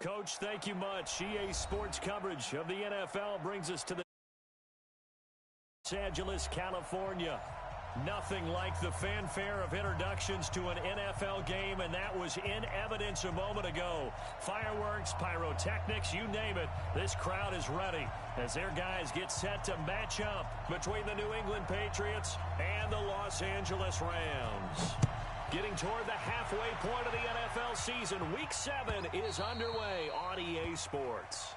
Coach, thank you much. EA Sports coverage of the NFL brings us to the Los Angeles, California. Nothing like the fanfare of introductions to an NFL game, and that was in evidence a moment ago. Fireworks, pyrotechnics, you name it. This crowd is ready as their guys get set to match up between the New England Patriots and the Los Angeles Rams. Getting toward the halfway point of the NFL season, Week 7 is underway on EA Sports.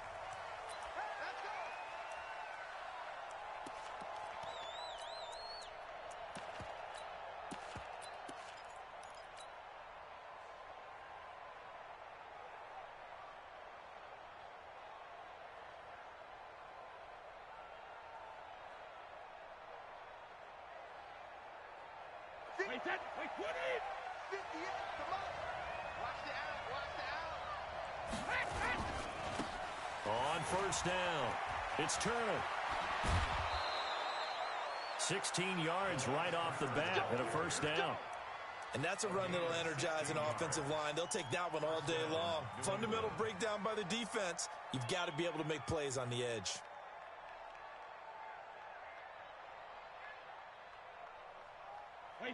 Wait, that, wait, put it! 58, come on! Watch the out, On first down, it's Turner. 16 yards right off the bat and a first down. And that's a run that'll energize an offensive line. They'll take that one all day long. Fundamental breakdown by the defense. You've got to be able to make plays on the edge.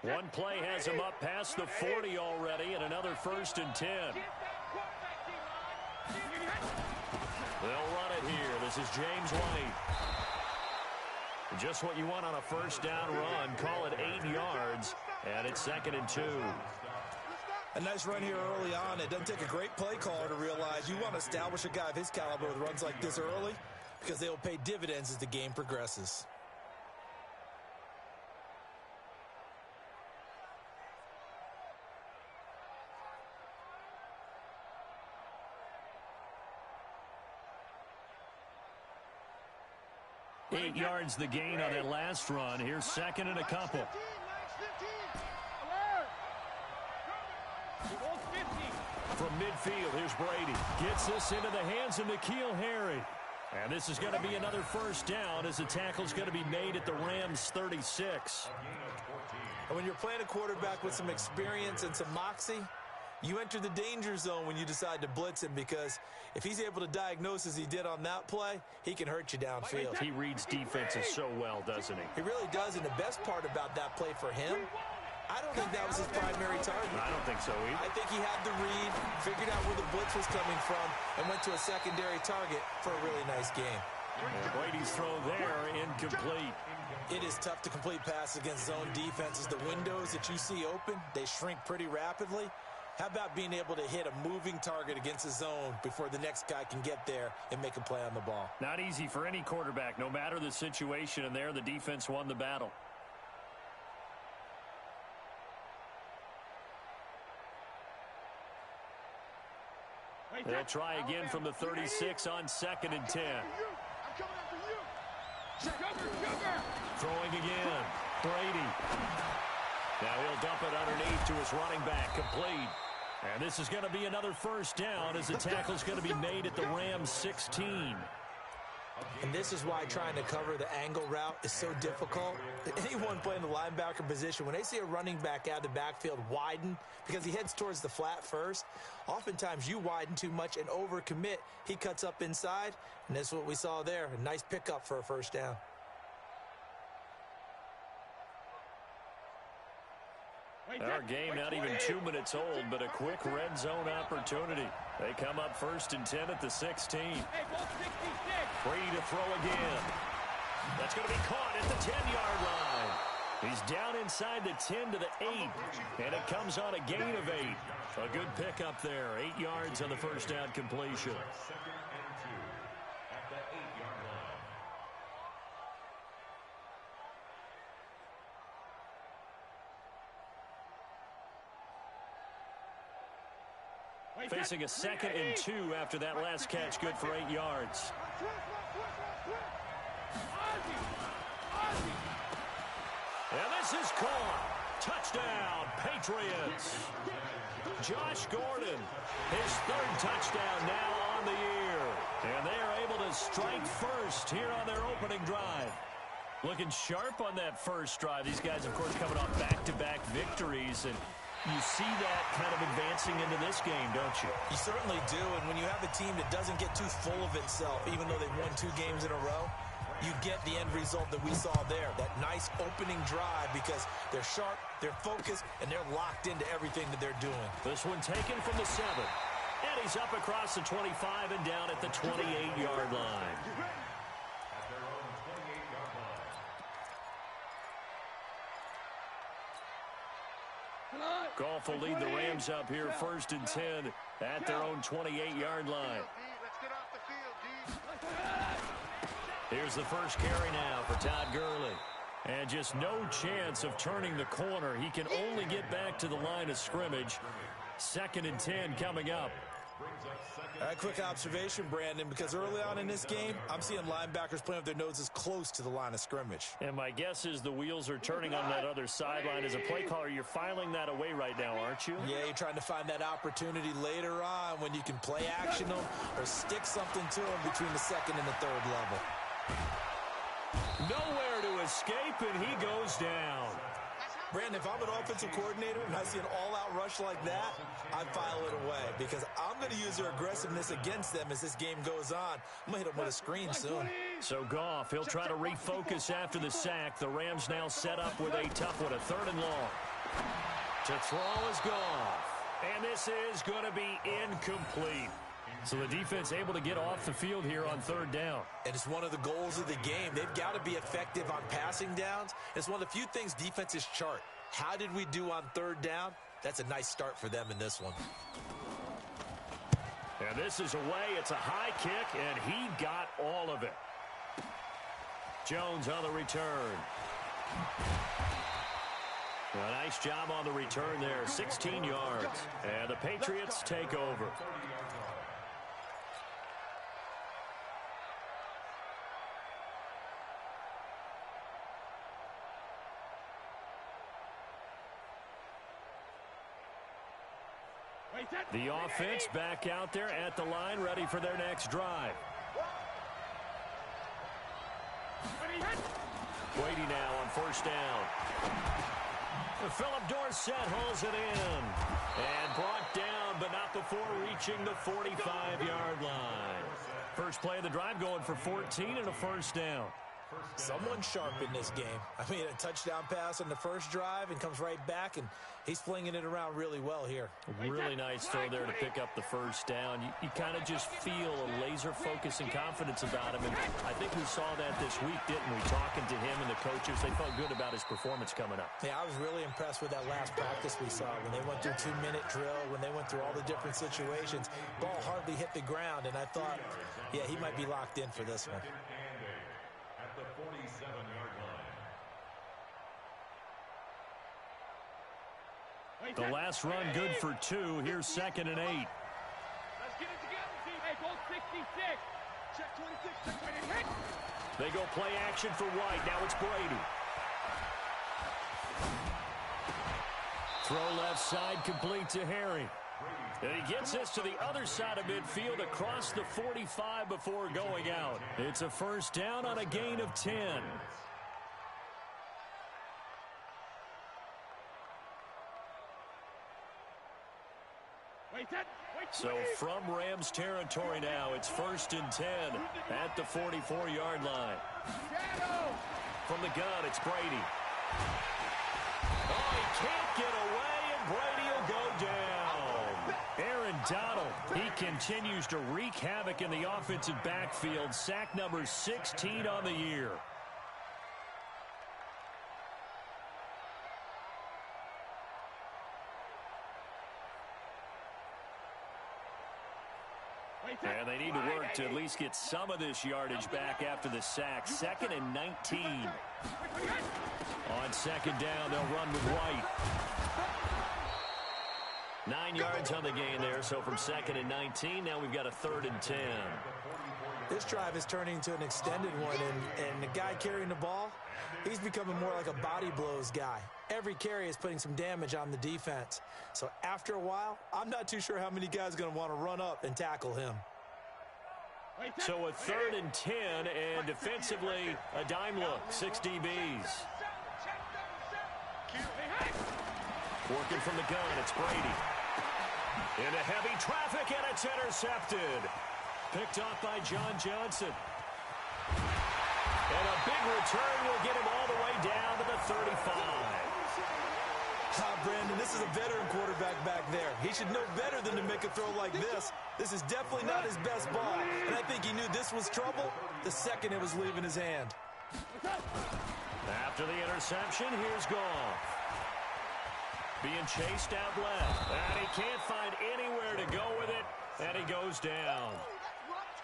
One play has him up past the 40 already, and another 1st and 10. They'll run it here. This is James White. Just what you want on a first down run. Call it 8 yards, and it's 2nd and 2. A nice run here early on. It doesn't take a great play caller to realize you want to establish a guy of his caliber with runs like this early because they will pay dividends as the game progresses. Eight yards the gain on that last run. Here's 2nd and a couple. From midfield, here's Brady. Gets this into the hands of N'Keal Harry. And this is going to be another first down as the tackle's going to be made at the Rams' 36. And when you're playing a quarterback with some experience and some moxie, you enter the danger zone when you decide to blitz him because if he's able to diagnose as he did on that play, he can hurt you downfield. He reads defenses so well, doesn't he? He really does, and the best part about that play for him, I don't think that was his primary target. I don't think so either. I think he had the read, figured out where the blitz was coming from, and went to a secondary target for a really nice game. And Brady's throw there, incomplete. It is tough to complete passes against zone defenses. The windows that you see open, they shrink pretty rapidly. How about being able to hit a moving target against a zone before the next guy can get there and make a play on the ball? Not easy for any quarterback, no matter the situation, and there the defense won the battle. They'll try again from the 36 on 2nd and 10. Throwing again. Brady. Now he'll dump it underneath to his running back. Complete. And this is going to be another first down as the tackle's going to be made at the Rams' 16. And this is why trying to cover the angle route is so difficult. Anyone playing the linebacker position, when they see a running back out of the backfield widen because he heads towards the flat first, oftentimes you widen too much and overcommit. He cuts up inside, and that's what we saw there. A nice pickup for a first down. Our game not even 2 minutes old, but a quick red zone opportunity. They come up 1st and 10 at the 16. Free to throw again. That's going to be caught at the 10-yard line. He's down inside the 10 to the 8, and it comes on a gain of 8. A good pickup there. 8 yards on the first down completion. Facing a 2nd and 2 after that last catch, good for 8 yards. And this is caught. Touchdown, Patriots. Josh Gordon, his 3rd touchdown now on the year. And they are able to strike first here on their opening drive. Looking sharp on that first drive. These guys, of course, coming off back-to-back victories. And You see that kind of advancing into this game, don't you? You certainly do, and when you have a team that doesn't get too full of itself, even though they've won 2 games in a row, you get the end result that we saw there, that nice opening drive, because they're sharp, they're focused, and they're locked into everything that they're doing. This one taken from the 7. And he's up across the 25 and down at the 28-yard line. Goff will lead the Rams up here 1st and 10 at their own 28-yard line. Here's the first carry now for Todd Gurley. And just no chance of turning the corner. He can only get back to the line of scrimmage. 2nd and 10 coming up. A quick observation, Brandon, because early on in this game, I'm seeing linebackers playing with their noses close to the line of scrimmage. And my guess is the wheels are turning on that other sideline. As a play caller, you're filing that away right now, aren't you? Yeah, you're trying to find that opportunity later on when you can play action them or stick something to them between the 2nd and the 3rd level. Nowhere to escape, and he goes down. Brandon, if I'm an offensive coordinator and I see an all-out rush like that, I file it away because I'm going to use their aggressiveness against them as this game goes on. I'm going to hit them with a screen soon. So Goff, he'll try to refocus after the sack. The Rams now set up with a tough one, a 3rd and long. To throw is Goff. And this is going to be incomplete. So the defense able to get off the field here on 3rd down. And it's one of the goals of the game. They've got to be effective on passing downs. It's one of the few things defenses chart. How did we do on 3rd down? That's a nice start for them in this one. And this is away. It's a high kick, and he got all of it. Jones on the return. A nice job on the return there. 16 yards. And the Patriots take over. The offense back out there at the line, ready for their next drive. Brady now on 1st down. Philip Dorsett hauls it in. And brought down, but not before reaching the 45-yard line. First play of the drive going for 14 and a 1st down. Someone sharp in this game. I mean, a touchdown pass on the first drive and comes right back, and he's flinging it around really well here. Really nice throw there to pick up the 1st down. You kind of just feel a laser focus and confidence about him, and I think we saw that this week, didn't we? Talking to him and the coaches, they felt good about his performance coming up. Yeah, I was really impressed with that last practice we saw when they went through 2-minute drill, when they went through all the different situations. Ball hardly hit the ground, and I thought, yeah, he might be locked in for this one. The 47-yard line. The last run good for 2. Here's 2nd and 8. Let's get it together, team. Hey, go 66. Check 26. Check 20. They go play action for White. Now it's Brady. Throw left side, complete to Harry. And he gets this to the other side of midfield across the 45 before going out. It's a 1st down on a gain of 10. So from Rams territory now, it's 1st and 10 at the 44-yard line. From the gun, it's Brady. Oh, he can't get away, and Brady will go down. Aaron Donald, he continues to wreak havoc in the offensive backfield. Sack number 16 on the year. And they need to work to at least get some of this yardage back after the sack. 2nd and 19. On 2nd down, they'll run with White. 9 yards on the gain there, so from 2nd and 19, now we've got a 3rd and 10. This drive is turning into an extended one, and the guy carrying the ball, he's becoming more like a body blows guy. Every carry is putting some damage on the defense. So after a while, I'm not too sure how many guys are going to want to run up and tackle him. So a 3rd and 10, and defensively, a dime look, 6 DBs. Working from the gun, it's Brady. Into heavy traffic, and it's intercepted. Picked off by John Johnson. And a big return will get him all the way down to the 35. Brandon, this is a veteran quarterback back there. He should know better than to make a throw like this. This is definitely not his best ball, and I think he knew this was trouble the second it was leaving his hand. After the interception, here's Goff. Being chased out left, and he can't find anywhere to go with it, and he goes down.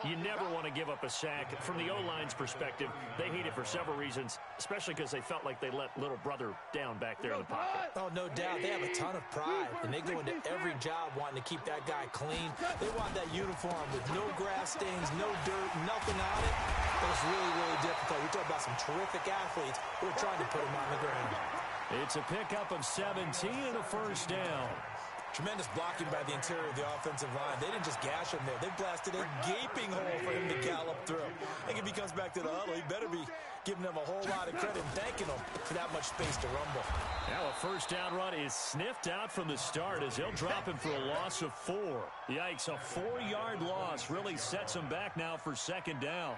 You never want to give up a sack. From the O-line's perspective, they hate it for several reasons, especially because they felt like they let little brother down back there in the pocket. Oh, no doubt. They have a ton of pride, and they go into every job wanting to keep that guy clean. They want that uniform with no grass stains, no dirt, nothing on it. But it's really, really difficult. You're talking about some terrific athletes who are trying to put him on the ground. It's a pickup of 17 and a first down. Tremendous blocking by the interior of the offensive line. They didn't just gash him there. They blasted a gaping hole for him to gallop through. I think if he comes back to the huddle, he better be giving them a whole lot of credit and thanking them for that much space to rumble. Now a first down run is sniffed out from the start as he'll drop him for a loss of 4. Yikes, a 4-yard loss really sets him back now for second down.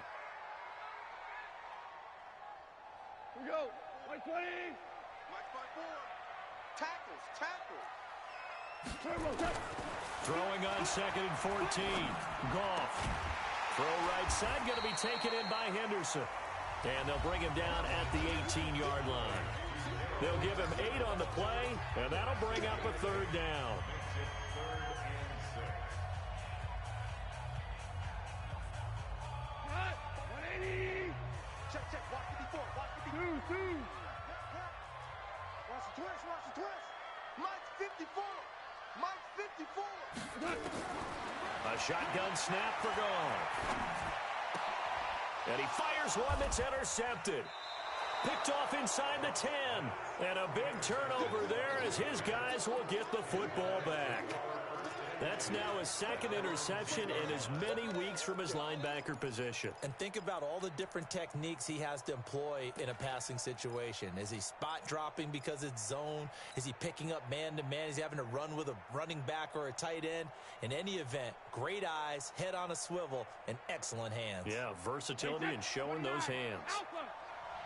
Here we go. 120. Tackles. Throwing on 2nd and 14. Goff. Throw right side, going to be taken in by Henderson. And they'll bring him down at the 18-yard line. They'll give him 8 on the play, and that'll bring up a third down. Cut. 180. Check. Watch 54. Watch 52. Watch the twist. Mike's 54. A shotgun snap for Goff. And he fires one that's intercepted. Picked off inside the 10. And a big turnover there as his guys will get the football back. That's now his second interception in as many weeks from his linebacker position. And think about all the different techniques he has to employ in a passing situation. Is he spot dropping because it's zone? Is he picking up man-to-man? Is he having to run with a running back or a tight end? In any event, great eyes, head on a swivel, and excellent hands. Yeah, versatility and showing those hands.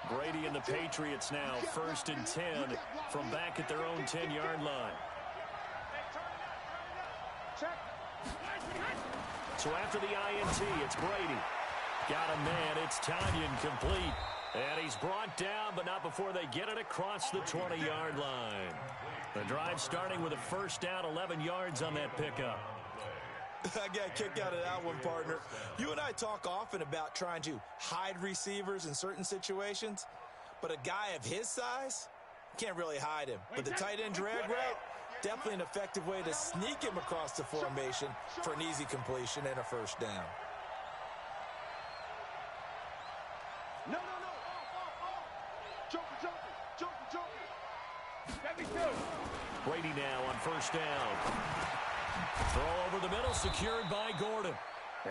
Brady and the Patriots now 1st and 10 from back at their own 10-yard line. So after the INT, it's Brady. Got a man. It's Tanyan complete. And he's brought down, but not before they get it across the 20-yard line. The drive starting with a first down, 11 yards on that pickup. I got a kick out of that one, partner. You and I talk often about trying to hide receivers in certain situations, but a guy of his size can't really hide him. But the tight end drag route, definitely an effective way to sneak him across the formation for an easy completion and a first down. No. Jumping. 72. Brady now on first down. Throw over the middle, secured by Gordon.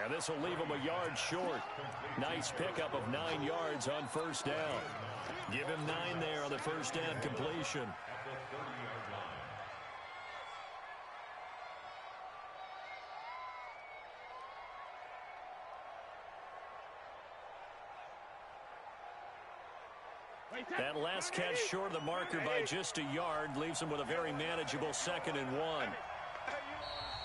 And this will leave him a yard short. Nice pickup of 9 yards on first down. Give him 9 there on the first down completion. That last catch short of the marker by just a yard leaves him with a very manageable 2nd and 1.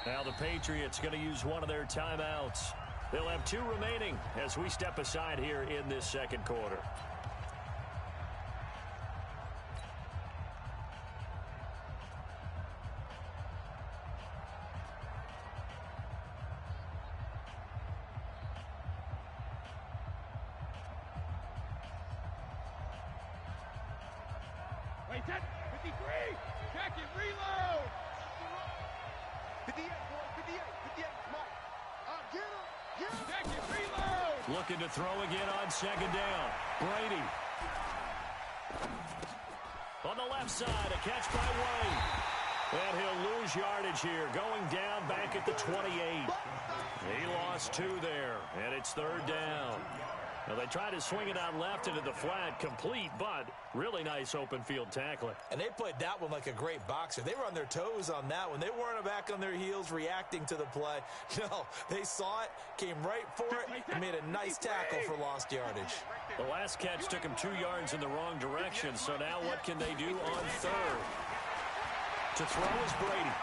Now the Patriots going to use one of their timeouts. They'll have 2 remaining as we step aside here in this second quarter. Wait, 53. Check it, reload. 58, boy, 58, Mike. Get him. Check it, reload. Looking to throw again on second down. Brady. On the left side, a catch by Wayne. And he'll lose yardage here, going down back at the 28. He lost 2 there, and it's 3rd down. Well, they try to swing it out left into the flat, complete, but really nice open field tackling. And they played that one like a great boxer. They were on their toes on that one. They weren't back on their heels reacting to the play. No, they saw it, came right for it, and made a nice tackle for lost yardage. The last catch took him 2 yards in the wrong direction, so now what can they do on third? To throw is Brady.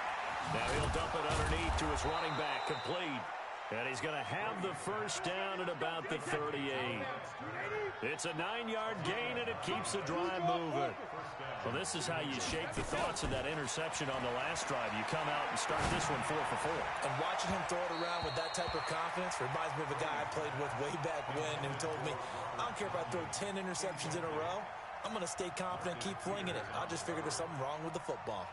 Now he'll dump it underneath to his running back, complete. And he's going to have the first down at about the 38. It's a 9-yard gain, and it keeps the drive moving. Well, this is how you shake the thoughts of that interception on the last drive. You come out and start this one 4 for 4. And watching him throw it around with that type of confidence reminds me of a guy I played with way back when who told me, I don't care if I throw 10 interceptions in a row. I'm going to stay confident, keep flinging it. I just figured there's something wrong with the football.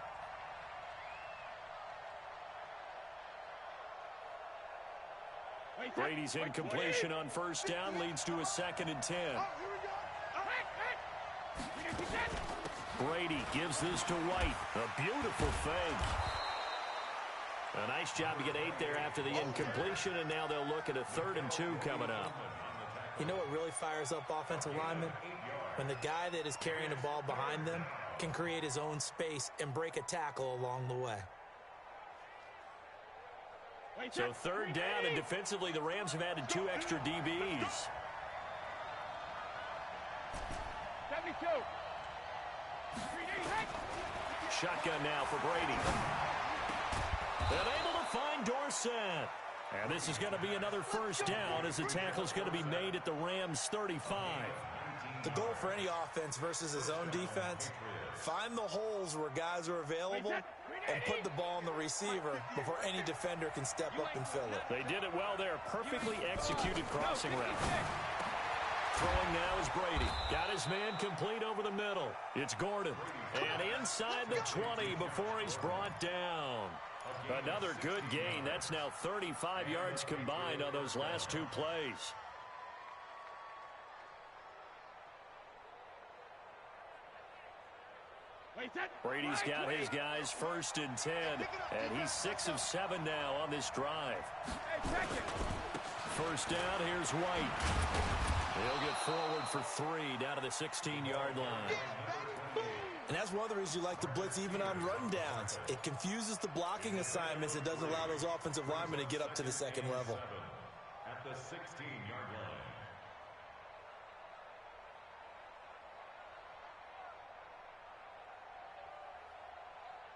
Brady's incompletion on first down leads to a 2nd and 10. Brady gives this to White. A beautiful fake. A nice job to get 8 there after the incompletion, and now they'll look at a 3rd and 2 coming up. You know what really fires up offensive linemen? When the guy that is carrying the ball behind them can create his own space and break a tackle along the way. So 3rd down, and defensively the Rams have added 2 extra DBs. 72. Shotgun now for Brady. And able to find Dorsett. And this is going to be another first down as the tackle's going to be made at the Rams' 35. The goal for any offense versus his own defense, find the holes where guys are available and put the ball on the receiver before any defender can step up and fill it. They did it well there. Perfectly executed crossing route. Throwing now is Brady. Got his man complete over the middle. It's Gordon. And inside the 20 before he's brought down. Another good gain. That's now 35 yards combined on those last 2 plays. Brady's got his guys 1st and 10, and he's 6 of 7 now on this drive. First down, here's White. He'll get forward for 3 down to the 16-yard line. And that's one of the reasons you like to blitz even on rundowns. It confuses the blocking assignments. It doesn't allow those offensive linemen to get up to the second level. At the 16-yard line.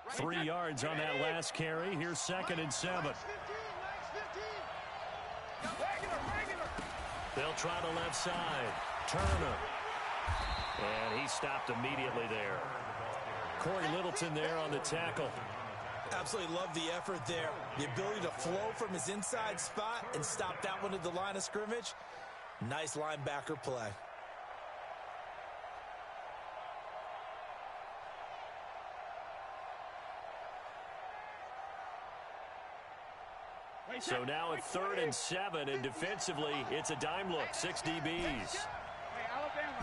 3 yards on that last carry. Here's 2nd and 7. They'll try the left side. Turner. And he stopped immediately there. Corey Littleton there on the tackle. Absolutely love the effort there. The ability to flow from his inside spot and stop that one at the line of scrimmage. Nice linebacker play. So now at 3rd and 7, and defensively, it's a dime look. 6 DBs. Alabama.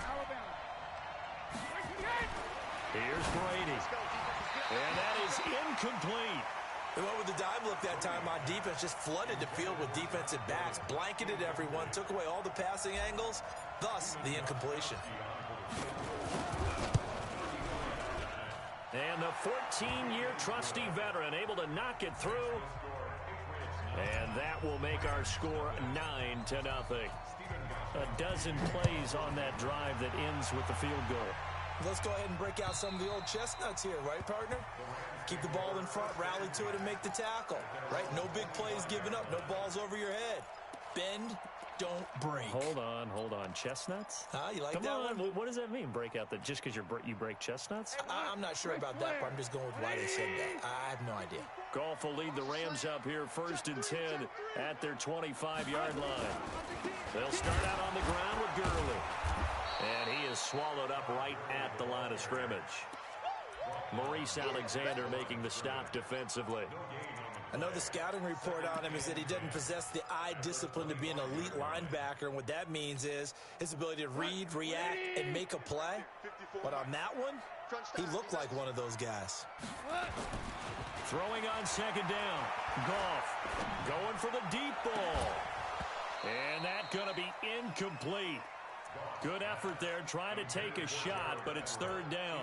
Here's Brady. And that is incomplete. They went with the dime look that time on defense, just flooded the field with defensive backs, blanketed everyone, took away all the passing angles, thus the incompletion. And the 14-year trusty veteran able to knock it through. And that will make our score 9-0. A dozen plays on that drive that ends with the field goal. Let's go ahead and break out some of the old chestnuts here, right, partner? Keep the ball in front, rally to it, and make the tackle, right? No big plays given up, no balls over your head. Bend, don't break. Hold on. Chestnuts? You like Come that on. one? What does that mean, break out? Just because you break chestnuts? I'm not sure about that part. I'm just going with why they said that. I have no idea. Goff will lead the Rams up here 1st and 10 at their 25-yard line. They'll start out on the ground with Gurley. And he is swallowed up right at the line of scrimmage. Maurice Alexander making the stop defensively. I know the scouting report on him is that he doesn't possess the eye discipline to be an elite linebacker. And what that means is his ability to read, react, and make a play. But on that one, he looked like one of those guys. Throwing on 2nd down. Goff going for the deep ball. And that's going to be incomplete. Good effort there, trying to take a shot, but it's third down.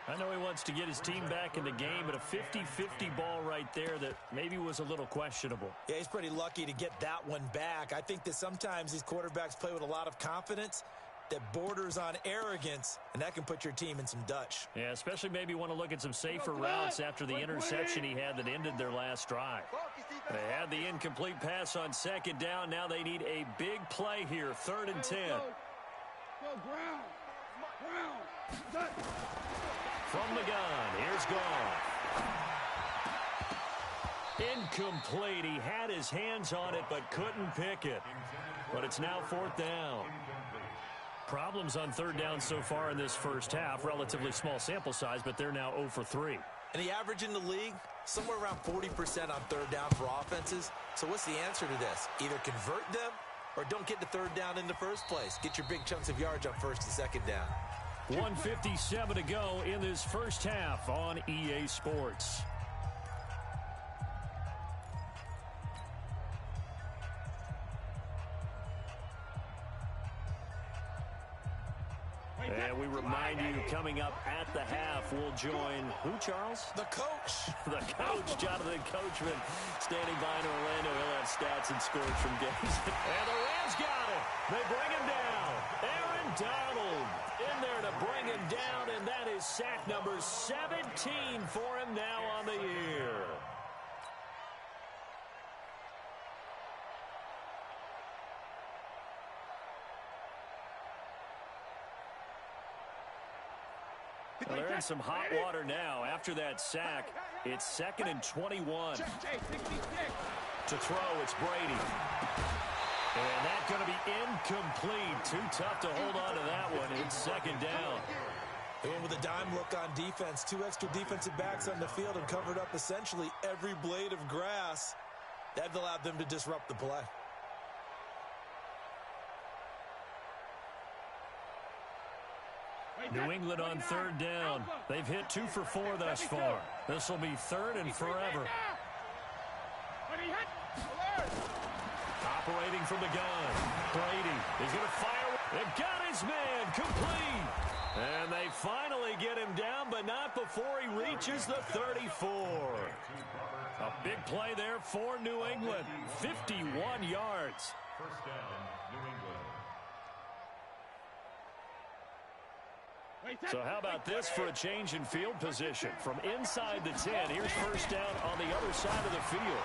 I know he wants to get his team back in the game, but a 50-50 ball right there that maybe was a little questionable. Yeah, he's pretty lucky to get that one back. I think that sometimes these quarterbacks play with a lot of confidence that borders on arrogance, and that can put your team in some Dutch. Yeah, especially maybe want to look at some safer routes after the interception he had that ended their last drive. They had the incomplete pass on second down. Now they need a big play here, 3rd and 10. Go, Brown. From the gun, here's Goff. Incomplete. He had his hands on it but couldn't pick it. But it's now 4th down. Problems on 3rd down so far in this first half. Relatively small sample size, but they're now 0 for 3. And the average in the league, somewhere around 40% on 3rd down for offenses. So what's the answer to this? Either convert them or don't get to 3rd down in the first place. Get your big chunks of yards on 1st and 2nd down. 1:57 to go in this first half on EA Sports. And we remind you, coming up at the half, we'll join who, Charles? The coach. The coach, Jonathan Coachman, standing by in Orlando. He'll have stats and scores from games. And the Rams got it. They bring him down. Aaron Donald in there to bring him down, and that is sack number 17 for him now on the year. Well, they're in some hot water now. After that sack, it's 2nd and 21. To throw, it's Brady. And that's going to be incomplete. Too tough to hold on to that one. It's 2nd down. They went with a dime look on defense. 2 extra defensive backs on the field and covered up essentially every blade of grass. That allowed them to disrupt the play. New England on 3rd down. They've hit 2 for 4 thus far. This will be 3rd and forever. Operating from the gun. Brady is going to fire. They've got his man complete. And they finally get him down, but not before he reaches the 34. A big play there for New England. 51 yards. First down, New England. So how about this for a change in field position? From inside the 10, here's first down on the other side of the field.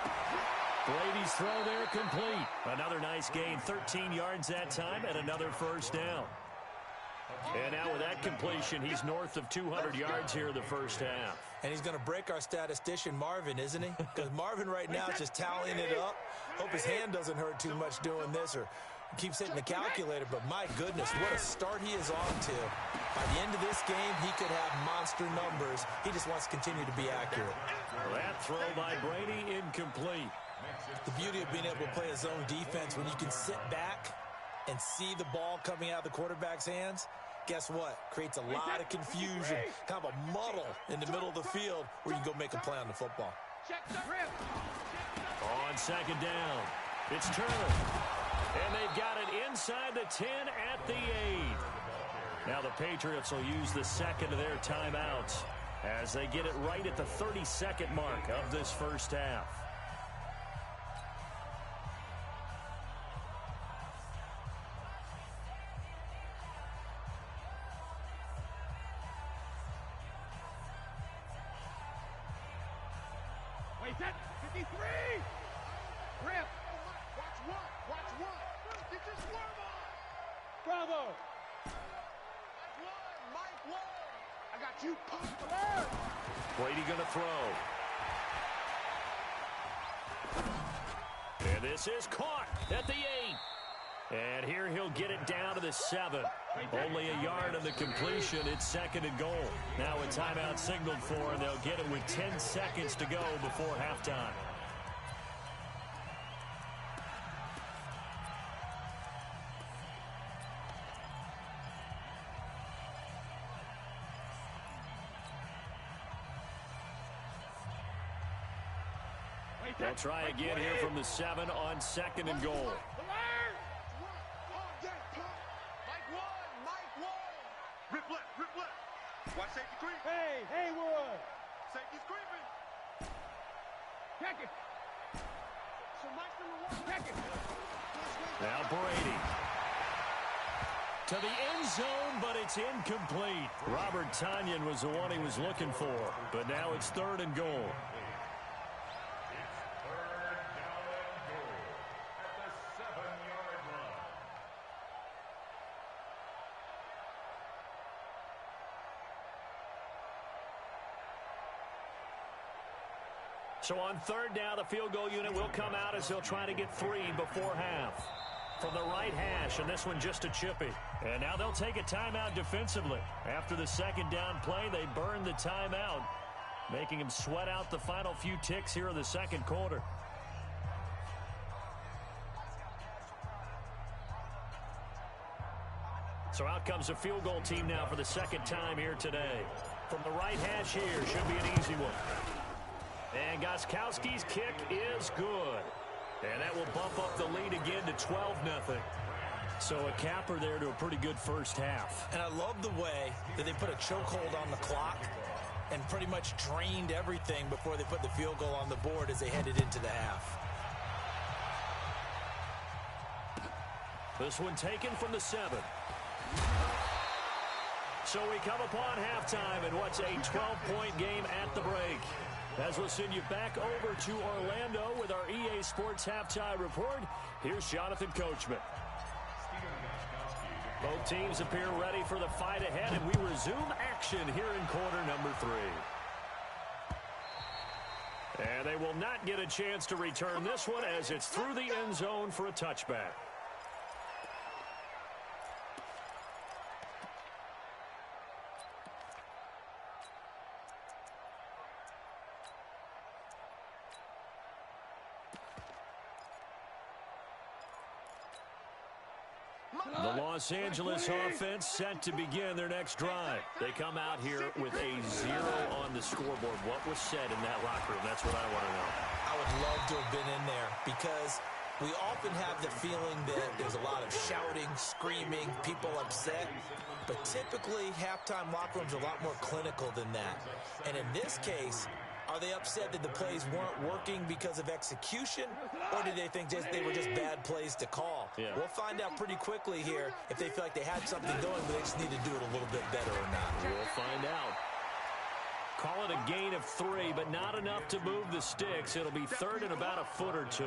Brady's throw there complete. Another nice gain, 13 yards that time, and another first down. And now with that completion, he's north of 200 yards here in the first half. And he's going to break our statistician, Marvin, isn't he? Because Marvin right now is just tallying it up. Hope his hand doesn't hurt too much doing this or keeps hitting the calculator. But my goodness, what a start he is on to. By the end of this game, he could have monster numbers. He just wants to continue to be accurate. That throw by Brady incomplete. The beauty of being able to play a zone defense when you can sit back and see the ball coming out of the quarterback's hands, guess what? Creates a lot of confusion, kind of a muddle in the middle of the field where you can go make a play on the football. On 2nd down, it's Turner. And they've got it inside the 10 at the 8. Now the Patriots will use the second of their timeouts as they get it right at the 32nd mark of this first half. Wait, that 53! Rip! Watch one! Get your swerve on! Bravo! Mike One! I got you! Brady gonna throw. And this is caught at the 8. And here he'll get it down to the 7. Only a yard of the completion. It's 2nd and goal. Now a timeout signaled for, and they'll get it with 10 seconds to go before halftime. They'll try again here from the 7 on 2nd and goal. Check it. So Meister will walk. Check it. Now Brady. To the end zone, but it's incomplete. Robert Tonyan was the one he was looking for, but now it's 3rd and goal. So on 3rd down, the field goal unit will come out as they'll try to get 3 before half. From the right hash, and this one just a chippy. And now they'll take a timeout defensively. After the 2nd down play, they burn the timeout, making them sweat out the final few ticks here in the 2nd quarter. So out comes the field goal team now for the 2nd time here today. From the right hash here, should be an easy one. And Gostkowski's kick is good. And that will bump up the lead again to 12-0. So a capper there to a pretty good first half. And I love the way that they put a chokehold on the clock and pretty much drained everything before they put the field goal on the board as they headed into the half. This one taken from the 7. So we come upon halftime in what's a 12-point game at the break. As we'll send you back over to Orlando with our EA Sports Halftime Report, here's Jonathan Coachman. Both teams appear ready for the fight ahead, and we resume action here in quarter number 3. And they will not get a chance to return this one as it's through the end zone for a touchback. The Los Angeles offense set to begin their next drive. They come out here with a 0 on the scoreboard. What was said in that locker room? That's what I want to know. I would love to have been in there because we often have the feeling that there's a lot of shouting, screaming, people upset. But typically, halftime locker rooms are a lot more clinical than that. And in this case, are they upset that the plays weren't working because of execution, or did they think they were just bad plays to call? Yeah. We'll find out pretty quickly here if they feel like they had something going, but they just need to do it a little bit better or not. We'll find out. Call it a gain of 3, but not enough to move the sticks. It'll be 3rd and about a foot or 2.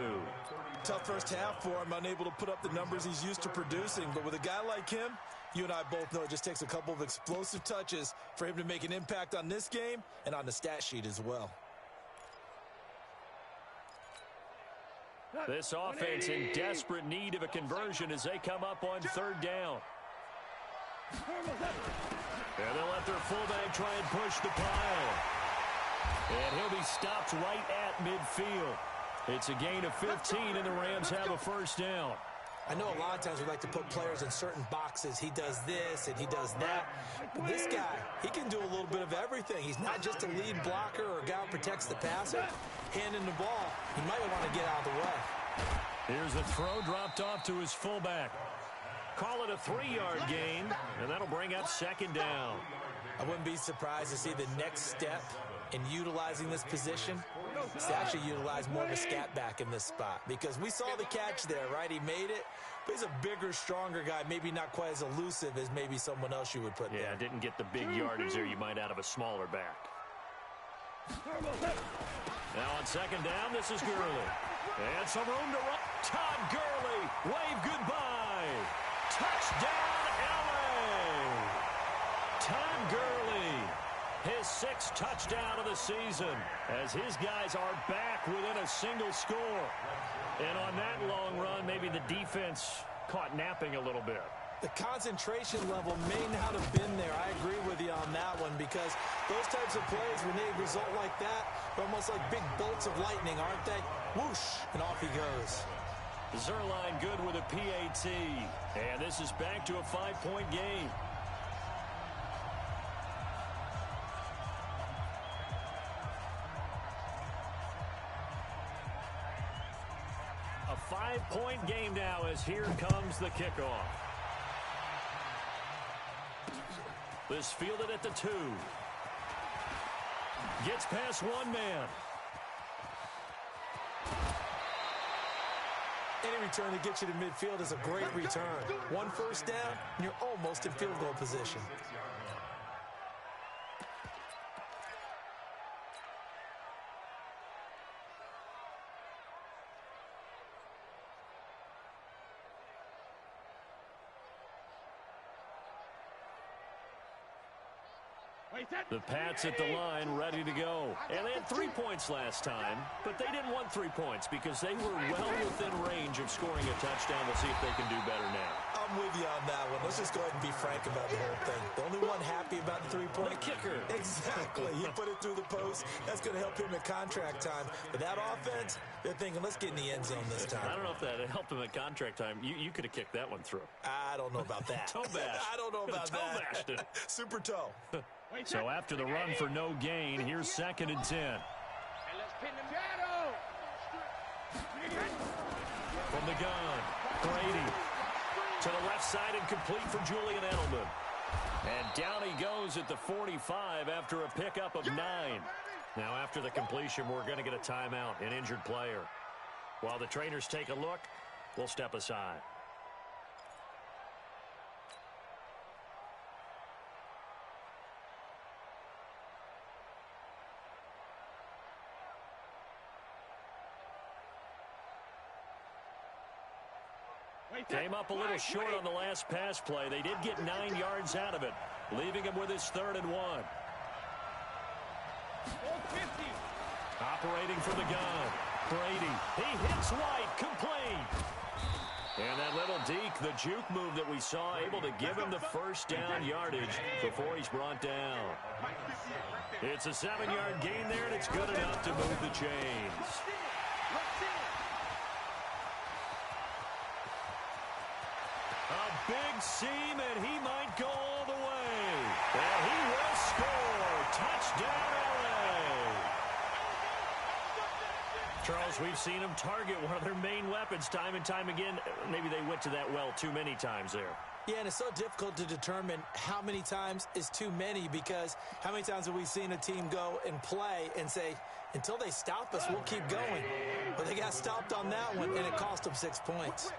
Tough first half for him, unable to put up the numbers he's used to producing. But with a guy like him, you and I both know it just takes a couple of explosive touches for him to make an impact on this game and on the stat sheet as well. This offense in desperate need of a conversion as they come up on 3rd down. And they'll let their fullback try and push the pile. And he'll be stopped right at midfield. It's a gain of 15, and the Rams have a first down. I know a lot of times we like to put players in certain boxes. He does this and he does that. But this guy, he can do a little bit of everything. He's not just a lead blocker or a guy who protects the passer. Handing the ball, he might want to get out of the way. Here's a throw dropped off to his fullback. Call it a 3-yard gain, and that'll bring up 2nd down. I wouldn't be surprised to see the next step in utilizing this position is to actually utilize more of a scat back in this spot. Because we saw the catch there, right? He made it, but he's a bigger, stronger guy, maybe not quite as elusive as maybe someone else you would put there. Yeah, didn't get the big yardage there you might out of a smaller back. Now on 2nd down, this is Gurley. And some room to run. Todd Gurley, wave goodbye. Touchdown, L.A. Todd Gurley, his 6th touchdown of the season, as his guys are back within a single score. And on that long run, maybe the defense caught napping a little bit. The concentration level may not have been there. I agree with you on that one because those types of plays, when they result like that, they're almost like big bolts of lightning, aren't they? Whoosh, and off he goes. Zerline good with a PAT. And this is back to a 5-point game. A 5-point game now as here comes the kickoff. This fielded at the 2. Gets past one man. Any return that gets you to midfield is a great return. One first down, and you're almost in field goal position. The Pats at the line, ready to go. And they had 3 points last time, but they didn't want 3 points because they were well within range of scoring a touchdown. We'll see if they can do better now. I'm with you on that one. Let's just go ahead and be frank about the whole thing. The only one happy about the 3-point kicker. Exactly. He put it through the post. That's going to help him at contract time. But that offense, they're thinking, let's get in the end zone this time. I don't know if that helped him at contract time. You could have kicked that one through. I don't know about that. Toe bash. I don't know about toe that. bashed it. Super toe. So after the run for no gain, here's 2nd and 10. And let's pin them shadow. From the gun, Brady to the left side and complete for Julian Edelman. And down he goes at the 45 after a pickup of 9. Now after the completion, we're going to get a timeout, an injured player. While the trainers take a look, we'll step aside. Came up a little short on the last pass play. They did get 9 yards out of it, leaving him with his 3rd and 1. Operating for the gun. Brady. He hits White. Complete. And that little deke, the juke move that we saw, able to give him the first down yardage before he's brought down. It's a 7-yard gain there, and it's good enough to move the chains. A big seam, and he might go all the way. And he will score. Touchdown, LA. Charles, we've seen them target one of their main weapons time and time again. Maybe they went to that well too many times there. Yeah, and it's so difficult to determine how many times is too many, because how many times have we seen a team go and play and say, until they stop us, we'll keep going. But they got stopped on that one, and it cost them 6 points.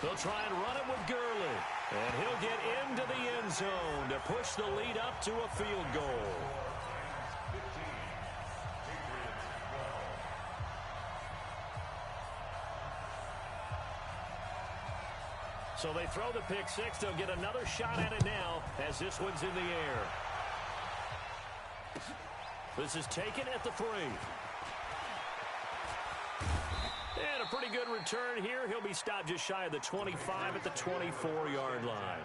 They'll try and run it with Gurley. And he'll get into the end zone to push the lead up to a field goal. So they throw the pick six. They'll get another shot at it now as this one's in the air. This is taken at the 3. And a pretty good return here. He'll be stopped just shy of the 25 at the 24-yard line.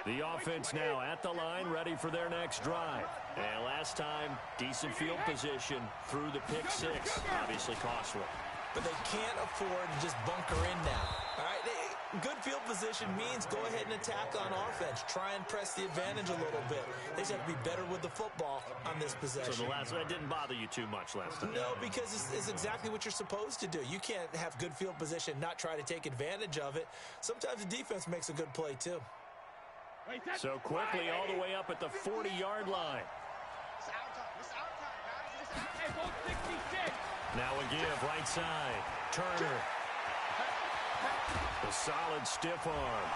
The offense now at the line, ready for their next drive. And last time, decent field position through the pick six. Obviously costly. But they can't afford to just bunker in now. All right, good field position means go ahead and attack on offense. Try and press the advantage a little bit. They just have to be better with the football on this possession. So that didn't bother you too much last time? No, because it's exactly what you're supposed to do. You can't have good field position, not try to take advantage of it. Sometimes the defense makes a good play, too. So quickly all the way up at the 40-yard line. Now a give, right side. Turner. A solid stiff arm.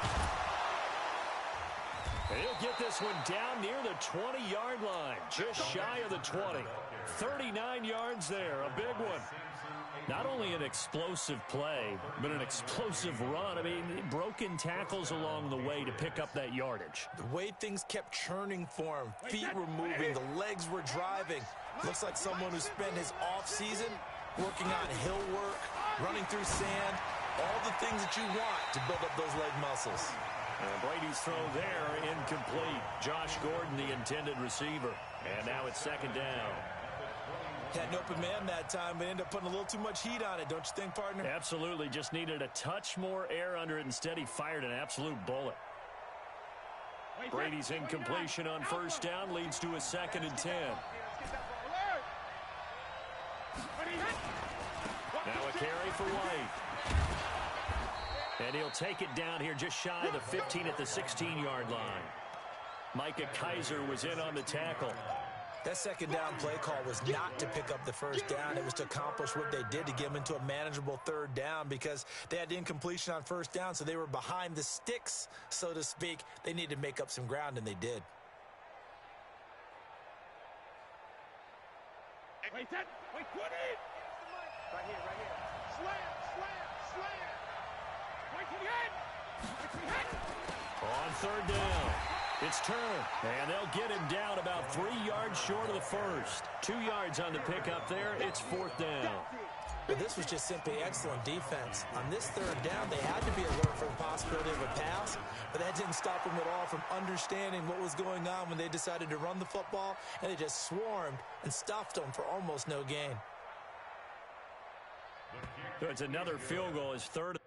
And he'll get this one down near the 20-yard line. Just shy of the 20. 39 yards there, a big one. Not only an explosive play, but an explosive run. I mean, broken tackles along the way to pick up that yardage. The way things kept churning for him, feet were moving, the legs were driving. Looks like someone who spent his off-season working on hill work, running through sand, all the things that you want to build up those leg muscles. And Brady's throw there, incomplete. Josh Gordon, the intended receiver. And now it's second down. Had an open man that time, but ended up putting a little too much heat on it, don't you think, partner? Absolutely. Just needed a touch more air under it. Instead, he fired an absolute bullet. Brady's incompletion on first down leads to a 2nd and 10. Now a carry for White. And he'll take it down here just shy of the 15 at the 16-yard line. Micah Kaiser was in on the tackle. That second down play call was not to pick up the first down. It was to accomplish what they did to get them into a manageable third down because they had incompletion on first down, so they were behind the sticks, so to speak. They needed to make up some ground, and they did. Wait, 10. Wait, 20. Right here. Slam. Wait to the end. On third down, it's turned, and they'll get him down about 3 yards short of the first. 2 yards on the pickup there. It's fourth down. But this was just simply excellent defense. On this third down, they had to be alert for the possibility of a pass, but that didn't stop them at all from understanding what was going on when they decided to run the football, and they just swarmed and stuffed them for almost no gain. So it's another field goal. It's third.